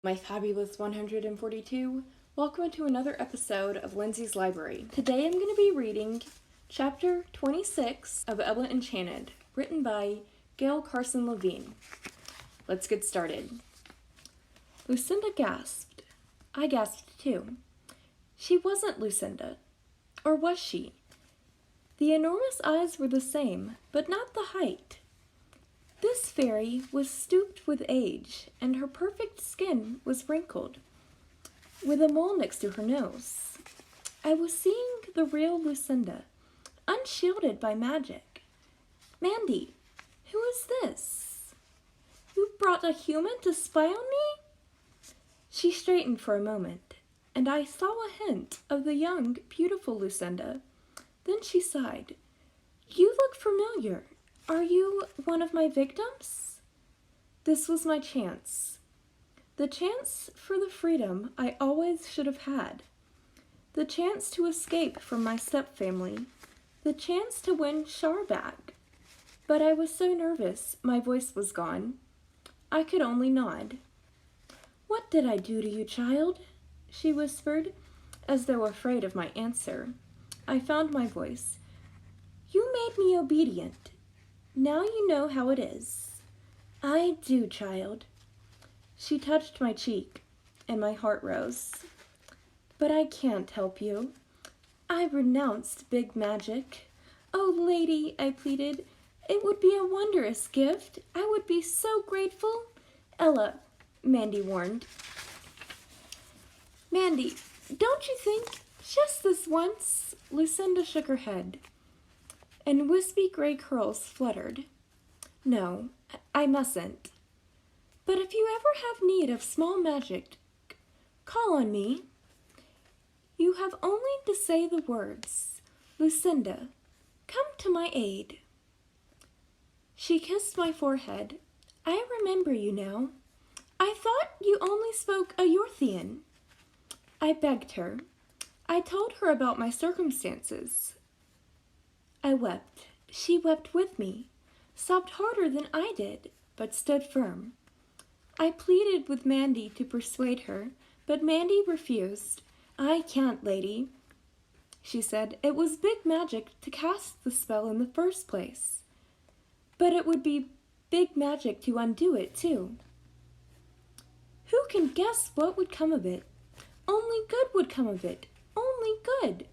My fabulous 142. Welcome to another episode of Lindsay's Library. Today I'm going to be reading Chapter 26 of Ella Enchanted, written by Gail Carson Levine. Let's get started. Lucinda gasped. I gasped too. She wasn't Lucinda. Or was she? The enormous eyes were the same, but not the height. This fairy was stooped with age, and her perfect skin was wrinkled, with a mole next to her nose. I was seeing the real Lucinda, unshielded by magic. Mandy, who is this? You brought a human to spy on me? She straightened for a moment, and I saw a hint of the young, beautiful Lucinda. Then she sighed. You look familiar. Are you one of my victims? This was my chance. The chance for the freedom I always should have had. The chance to escape from my stepfamily. The chance to win Char back. But I was so nervous, my voice was gone. I could only nod. What did I do to you, child? She whispered, as though afraid of my answer. I found my voice. You made me obedient. Now you know how it is. I do, child. She touched my cheek, and my heart rose. But I can't help you. I renounced big magic. Oh, lady, I pleaded, it would be a wondrous gift. I would be so grateful. Ella, Mandy warned. Mandy, don't you think, just this once? Lucinda shook her head, and wispy gray curls fluttered. No, I mustn't. But if you ever have need of small magic, call on me. You have only to say the words, Lucinda, come to my aid. She kissed my forehead. I remember you now. I thought you only spoke Eorthian. I begged her. I told her about my circumstances. I wept. She wept with me, sobbed harder than I did, but stood firm. I pleaded with Mandy to persuade her, but Mandy refused. I can't, lady, she said. It was big magic to cast the spell in the first place, but it would be big magic to undo it, too. Who can guess what would come of it? Only good would come of it. Only good.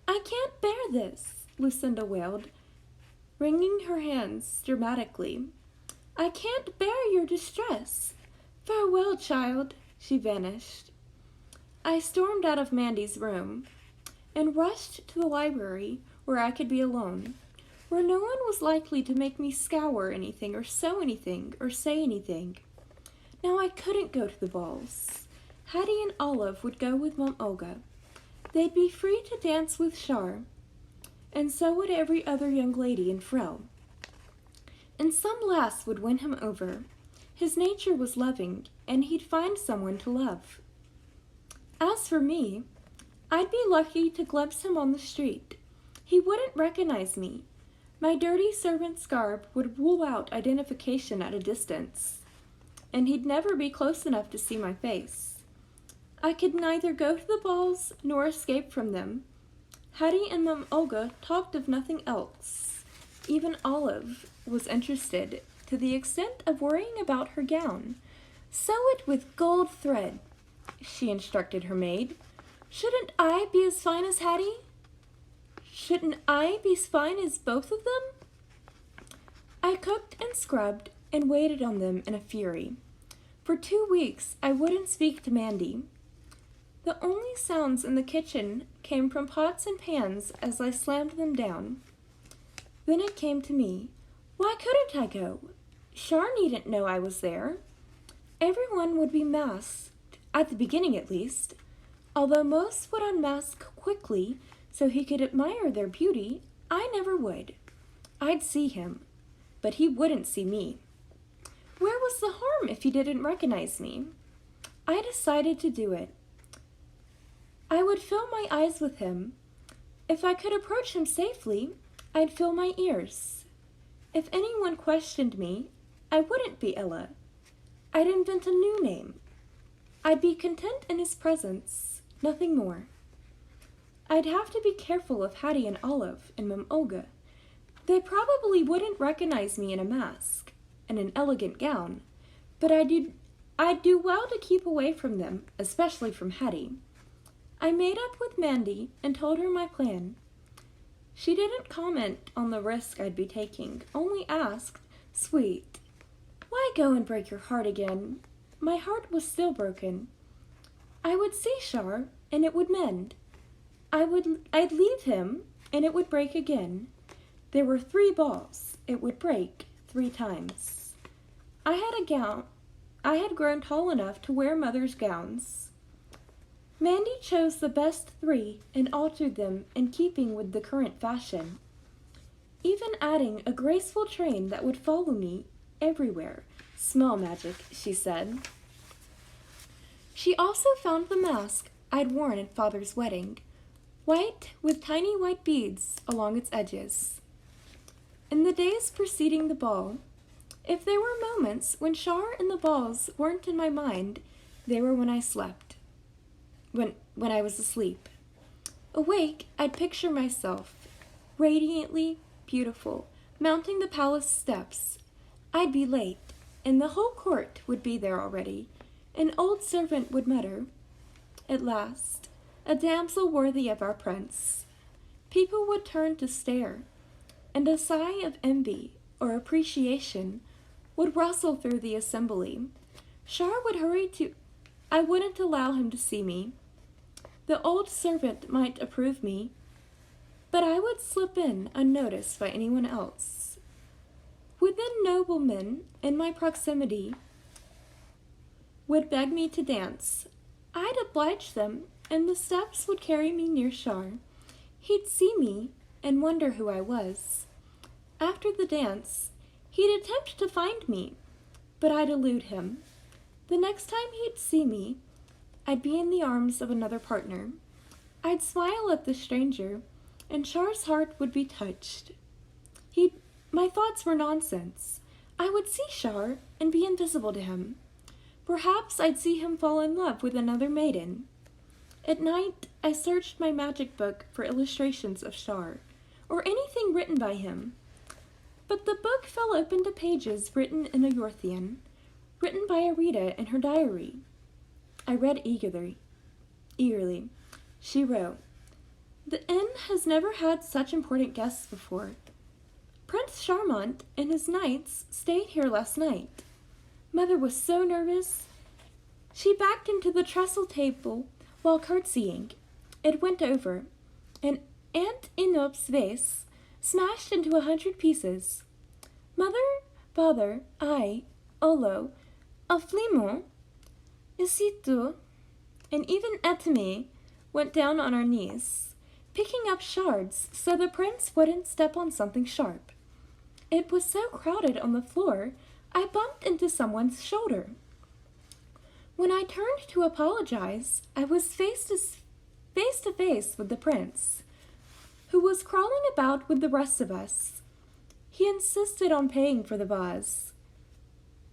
I can't bear this, Lucinda wailed, wringing her hands dramatically. I can't bear your distress. Farewell, child. She vanished. I stormed out of Mandy's room and rushed to the library where I could be alone, where no one was likely to make me scour anything or sew anything or say anything. Now I couldn't go to the balls. Hattie and Olive would go with Mom Olga. They'd be free to dance with Char, and so would every other young lady in Frel. And some lass would win him over. His nature was loving, and he'd find someone to love. As for me, I'd be lucky to glimpse him on the street. He wouldn't recognize me. My dirty servant's garb would rule out identification at a distance, and he'd never be close enough to see my face. I could neither go to the balls nor escape from them. Hattie and Mom Olga talked of nothing else. Even Olive was interested, to the extent of worrying about her gown. Sew it with gold thread, she instructed her maid. Shouldn't I be as fine as Hattie? Shouldn't I be as fine as both of them? I cooked and scrubbed and waited on them in a fury. For 2 weeks I wouldn't speak to Mandy. The only sounds in the kitchen came from pots and pans as I slammed them down. Then it came to me. Why couldn't I go? Char needn't know I was there. Everyone would be masked, at the beginning at least. Although most would unmask quickly so he could admire their beauty, I never would. I'd see him, but he wouldn't see me. Where was the harm if he didn't recognize me? I decided to do it. I would fill my eyes with him. If I could approach him safely, I'd fill my ears. If anyone questioned me, I wouldn't be Ella. I'd invent a new name. I'd be content in his presence, nothing more. I'd have to be careful of Hattie and Olive and Mum Olga. They probably wouldn't recognize me in a mask and an elegant gown, but I'd do well to keep away from them, especially from Hattie. I made up with Mandy and told her my plan. She didn't comment on the risk I'd be taking, only asked, "Sweet, why go and break your heart again?" My heart was still broken. I would see Char, and it would mend. I'd leave him, and it would break again. There were 3 balls. It would break 3 times. I had grown tall enough to wear mother's gowns. Mandy chose the best 3 and altered them in keeping with the current fashion, even adding a graceful train that would follow me everywhere. Small magic, she said. She also found the mask I'd worn at Father's wedding, white with tiny white beads along its edges. In the days preceding the ball, if there were moments when Char and the balls weren't in my mind, they were when I slept. When I was asleep. Awake, I'd picture myself, radiantly beautiful, mounting the palace steps. I'd be late, and the whole court would be there already. An old servant would mutter, "At last, a damsel worthy of our prince." People would turn to stare, and a sigh of envy or appreciation would rustle through the assembly. Char would hurry to... I wouldn't allow him to see me. The old servant might approve me, but I would slip in unnoticed by anyone else. Within noblemen in my proximity would beg me to dance. I'd oblige them, and the steps would carry me near Char. He'd see me and wonder who I was. After the dance, he'd attempt to find me, but I'd elude him. The next time he'd see me, I'd be in the arms of another partner. I'd smile at the stranger, and Char's heart would be touched. My thoughts were nonsense. I would see Char and be invisible to him. Perhaps I'd see him fall in love with another maiden. At night, I searched my magic book for illustrations of Char, or anything written by him. But the book fell open to pages written in a Yorthian, written by Arita in her diary. I read eagerly. She wrote, "The inn has never had such important guests before. Prince Charmant and his knights stayed here last night. Mother was so nervous. She backed into the trestle table while curtsying. It went over, and Aunt Inop's vase smashed into 100 pieces. Mother, father, I, Olo, Afflimont, Isitu, and even Etame went down on our knees, picking up shards so the prince wouldn't step on something sharp. It was so crowded on the floor, I bumped into someone's shoulder. When I turned to apologize, I was face to face with the prince, who was crawling about with the rest of us. He insisted on paying for the vase.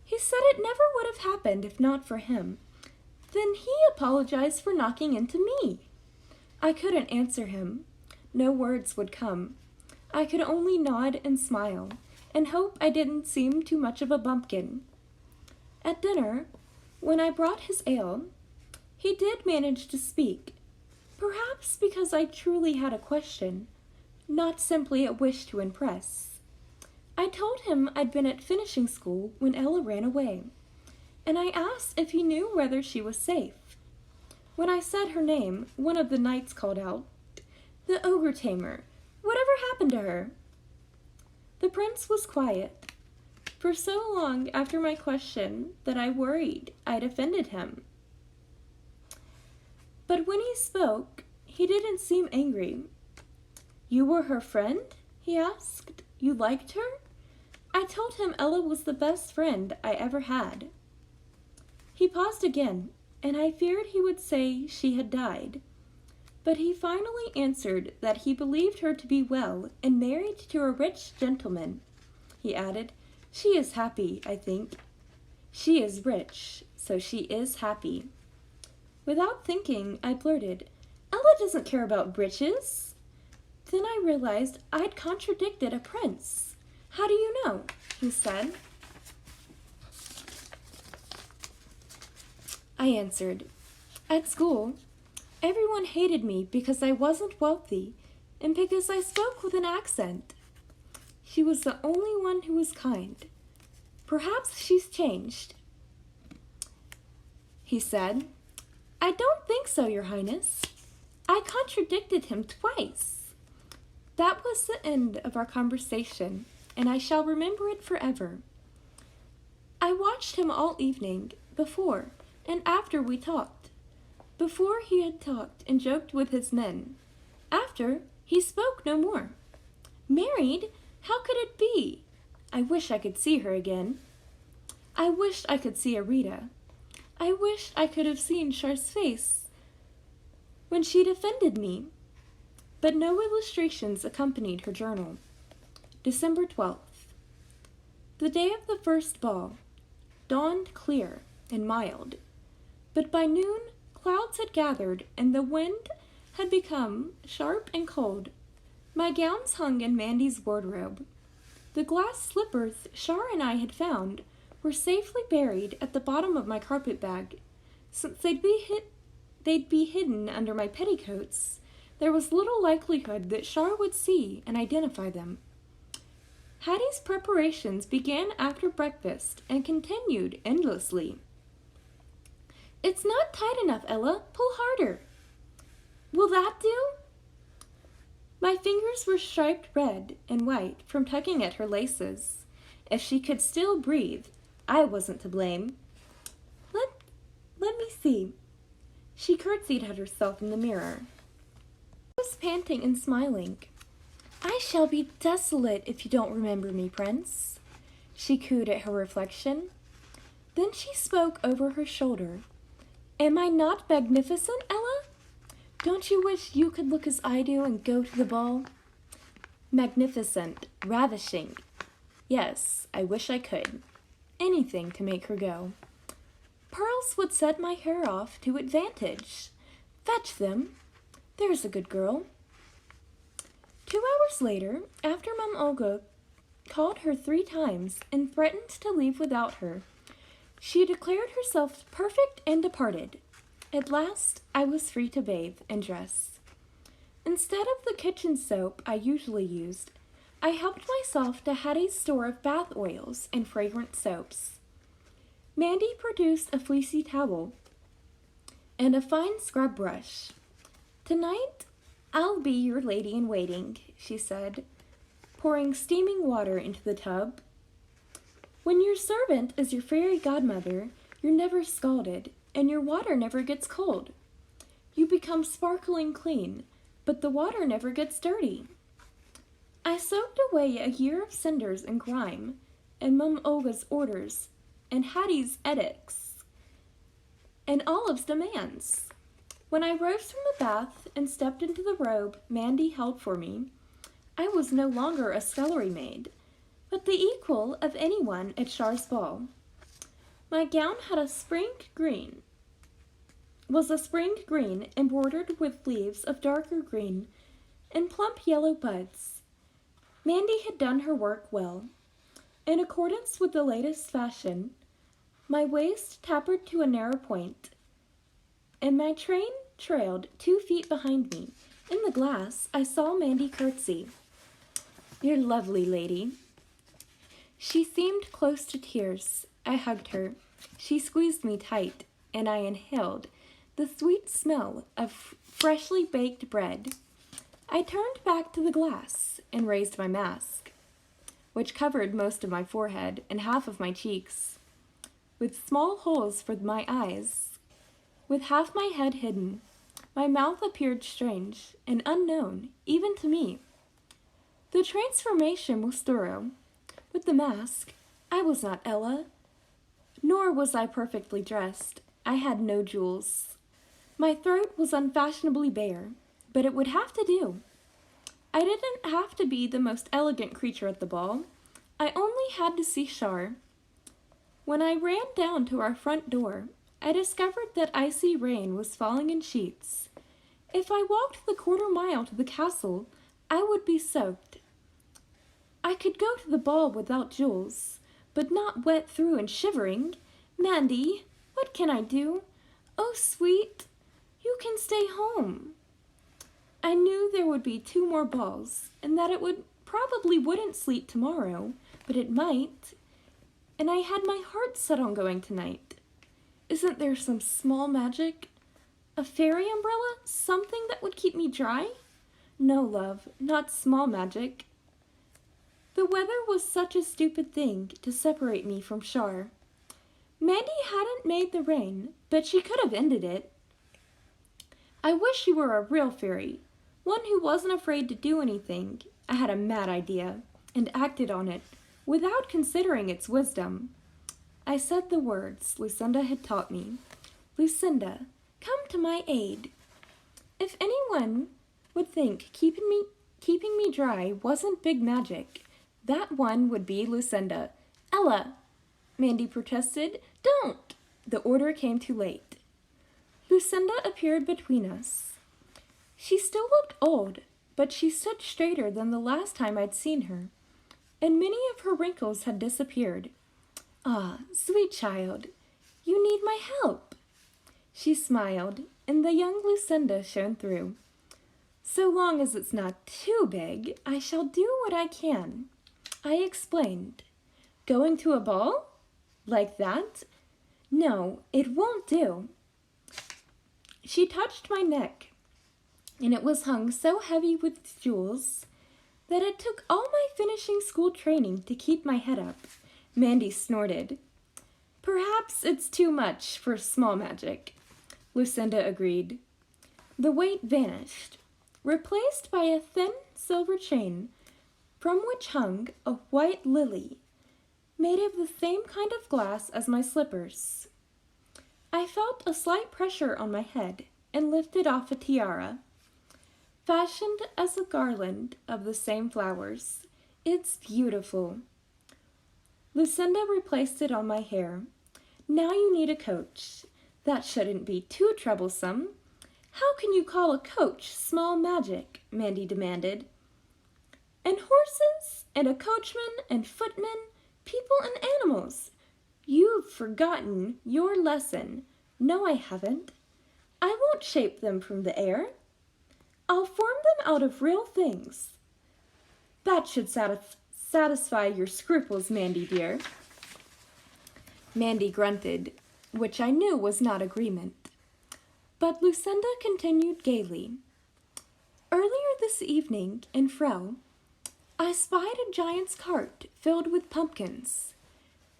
He said it never would have happened if not for him. Then he apologized for knocking into me. I couldn't answer him. No words would come. I could only nod and smile, and hope I didn't seem too much of a bumpkin. At dinner, when I brought his ale, he did manage to speak, perhaps because I truly had a question, not simply a wish to impress. I told him I'd been at finishing school when Ella ran away, and I asked if he knew whether she was safe. When I said her name, one of the knights called out, "The ogre tamer, whatever happened to her?" The prince was quiet for so long after my question that I worried I'd offended him. But when he spoke, he didn't seem angry. "You were her friend?" he asked. "You liked her?" I told him Ella was the best friend I ever had. He paused again, and I feared he would say she had died. But he finally answered that he believed her to be well and married to a rich gentleman. He added, "She is happy, I think." "She is rich, so she is happy." Without thinking, I blurted, "Ella doesn't care about breeches." Then I realized I'd contradicted a prince. "How do you know?" he said. I answered, "At school, everyone hated me because I wasn't wealthy and because I spoke with an accent. She was the only one who was kind. Perhaps she's changed." He said, "I don't think so, Your Highness." I contradicted him twice. That was the end of our conversation, and I shall remember it forever. I watched him all evening, before and after we talked. Before, he had talked and joked with his men. After, he spoke no more. Married? How could it be? I wish I could see her again. I wished I could see Arita. I wished I could have seen Char's face when she defended me. But no illustrations accompanied her journal. December 12th. The day of the first ball dawned clear and mild, but by noon clouds had gathered and the wind had become sharp and cold. My gowns hung in Mandy's wardrobe. The glass slippers Char and I had found were safely buried at the bottom of my carpet bag. Since they'd be hidden under my petticoats, there was little likelihood that Char would see and identify them. Hattie's preparations began after breakfast and continued endlessly. "It's not tight enough, Ella. Pull harder." "Will that do?" My fingers were striped red and white from tugging at her laces. If she could still breathe, I wasn't to blame. Let me see." She curtsied at herself in the mirror. I was panting and smiling. "I shall be desolate if you don't remember me, Prince," she cooed at her reflection. Then she spoke over her shoulder. "Am I not magnificent, Ella? Don't you wish you could look as I do and go to the ball?" Magnificent, ravishing. Yes, I wish I could. Anything to make her go. Pearls would set my hair off to advantage. Fetch them. There's a good girl. 2 hours later, after Mum Olga called her 3 times and threatened to leave without her, she declared herself perfect and departed. At last, I was free to bathe and dress. Instead of the kitchen soap I usually used, I helped myself to Hattie's store of bath oils and fragrant soaps. Mandy produced a fleecy towel and a fine scrub brush. "Tonight, I'll be your lady-in-waiting," she said, pouring steaming water into the tub. "When your servant is your fairy godmother, you're never scalded, and your water never gets cold. You become sparkling clean, but the water never gets dirty." I soaked away a year of cinders and grime, and Mum Olga's orders, and Hattie's edicts, and Olive's demands. When I rose from the bath and stepped into the robe Mandy held for me, I was no longer a scullery maid, but the equal of anyone at Char's ball. My gown had was a spring green embroidered with leaves of darker green and plump yellow buds. Mandy had done her work well. In accordance with the latest fashion, my waist tapered to a narrow point, and my train trailed 2 feet behind me. In the glass, I saw Mandy curtsy. "You're lovely, lady." She seemed close to tears. I hugged her. She squeezed me tight, and I inhaled the sweet smell of freshly baked bread. I turned back to the glass and raised my mask, which covered most of my forehead and half of my cheeks, with small holes for my eyes. With half my head hidden, my mouth appeared strange and unknown, even to me. The transformation was thorough. With the mask, I was not Ella, nor was I perfectly dressed. I had no jewels. My throat was unfashionably bare, but it would have to do. I didn't have to be the most elegant creature at the ball. I only had to see Char. When I ran down to our front door, I discovered that icy rain was falling in sheets. If I walked the quarter-mile to the castle, I would be soaked. I could go to the ball without Jules, but not wet through and shivering. Mandy, what can I do? Oh, sweet, you can stay home. I knew there would be 2 more balls, and that it probably wouldn't sleet tomorrow, but it might. And I had my heart set on going tonight. Isn't there some small magic? A fairy umbrella? Something that would keep me dry? No, love, not small magic. The weather was such a stupid thing to separate me from Char. Mandy hadn't made the rain, but she could have ended it. I wish she were a real fairy, one who wasn't afraid to do anything. I had a mad idea, and acted on it, without considering its wisdom. I said the words Lucinda had taught me. Lucinda, come to my aid. If anyone would think keeping me dry wasn't big magic, that one would be Lucinda. Ella, Mandy protested. Don't! The order came too late. Lucinda appeared between us. She still looked old, but she stood straighter than the last time I'd seen her, and many of her wrinkles had disappeared. Ah, sweet child, you need my help. She smiled, and the young Lucinda shone through. So long as it's not too big, I shall do what I can. I explained. Going to a ball? Like that? No, it won't do. She touched my neck, and it was hung so heavy with jewels that it took all my finishing school training to keep my head up. Mandy snorted. Perhaps it's too much for small magic, Lucinda agreed. The weight vanished, replaced by a thin silver chain from which hung a white lily made of the same kind of glass as my slippers. I felt a slight pressure on my head and lifted off a tiara, fashioned as a garland of the same flowers. It's beautiful. Lucinda replaced it on my hair. Now you need a coach. That shouldn't be too troublesome. How can you call a coach small magic? Mandy demanded. And horses, and a coachman, and footmen, people and animals. You've forgotten your lesson. No, I haven't. I won't shape them from the air. I'll form them out of real things. That should satisfy your scruples, Mandy dear. Mandy grunted, which I knew was not agreement. But Lucinda continued gaily. Earlier this evening in Frel, I spied a giant's cart filled with pumpkins.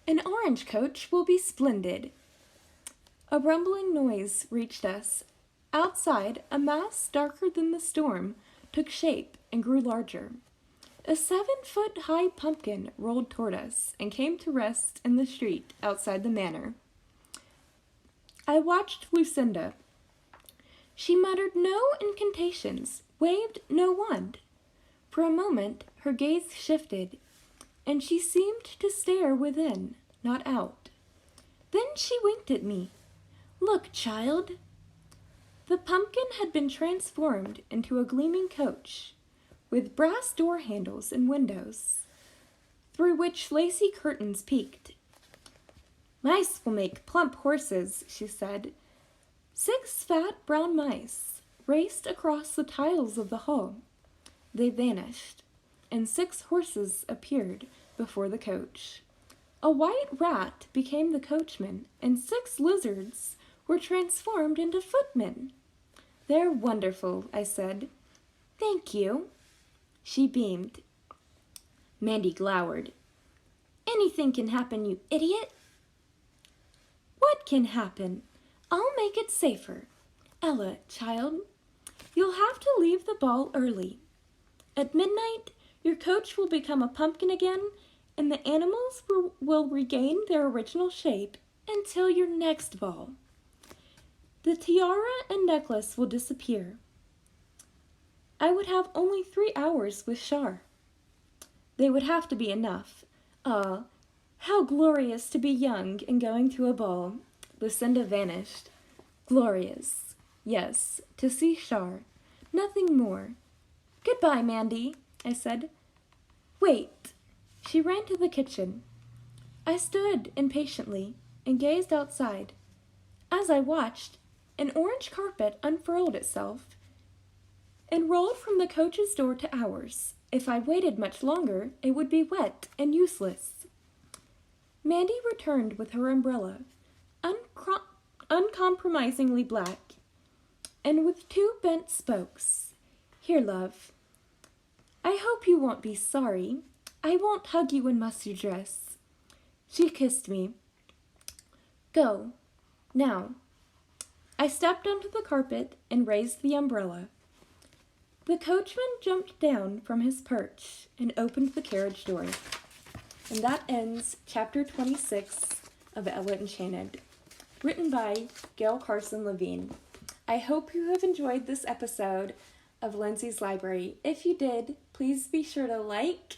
An orange coach will be splendid. A rumbling noise reached us. Outside, a mass darker than the storm took shape and grew larger. A 7-foot-high pumpkin rolled toward us and came to rest in the street outside the manor. I watched Lucinda. She muttered no incantations, waved no wand. For a moment, her gaze shifted, and she seemed to stare within, not out. Then she winked at me. Look, child. The pumpkin had been transformed into a gleaming coach, with brass door handles and windows, through which lacy curtains peeked. Mice will make plump horses, she said. 6 fat brown mice raced across the tiles of the hall. They vanished, and 6 horses appeared before the coach. A white rat became the coachman, and 6 lizards were transformed into footmen. They're wonderful, I said. Thank you. She beamed. Mandy glowered. Anything can happen, you idiot. What can happen? I'll make it safer. Ella, child, you'll have to leave the ball early. At midnight, your coach will become a pumpkin again, and the animals will regain their original shape until your next ball. The tiara and necklace will disappear. I would have only 3 hours with Char. They would have to be enough. Ah, how glorious to be young and going to a ball. Lucinda vanished. Glorious. Yes, to see Char. Nothing more. Goodbye, Mandy, I said. Wait. She ran to the kitchen. I stood impatiently and gazed outside. As I watched, an orange carpet unfurled itself and rolled from the coach's door to ours. If I waited much longer, it would be wet and useless. Mandy returned with her umbrella, uncompromisingly black, and with two bent spokes. Here, love. I hope you won't be sorry. I won't hug you and muss your dress. She kissed me. Go. Now. I stepped onto the carpet and raised the umbrella. The coachman jumped down from his perch and opened the carriage door. And that ends chapter 26 of Ella Enchanted, written by Gail Carson Levine. I hope you have enjoyed this episode of Lindsay's Library. If you did, please be sure to like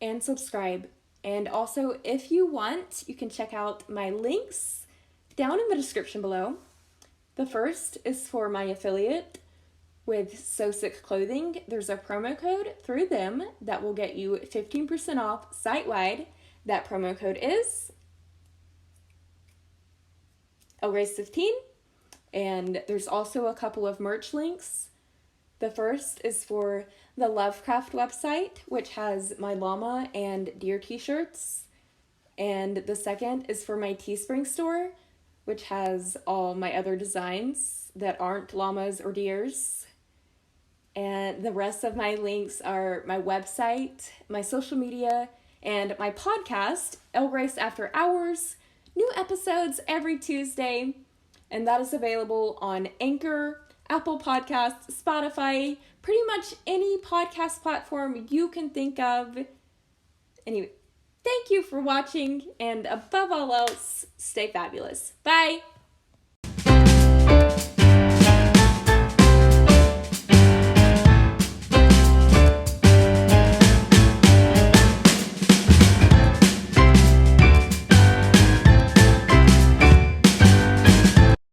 and subscribe. And also, if you want, you can check out my links down in the description below. The first is for my affiliate with So Sick Clothing. There's a promo code through them that will get you 15% off site-wide. That promo code is ELLGrace15. And there's also a couple of merch links. The first is for the Lovecraft website, which has my llama and deer t-shirts. And the second is for my Teespring store, which has all my other designs that aren't llamas or deers. And the rest of my links are my website, my social media, and my podcast, Elle Grace After Hours. New episodes every Tuesday. And that is available on Anchor, Apple Podcasts, Spotify, pretty much any podcast platform you can think of. Anyway, thank you for watching, and above all else, stay fabulous. Bye!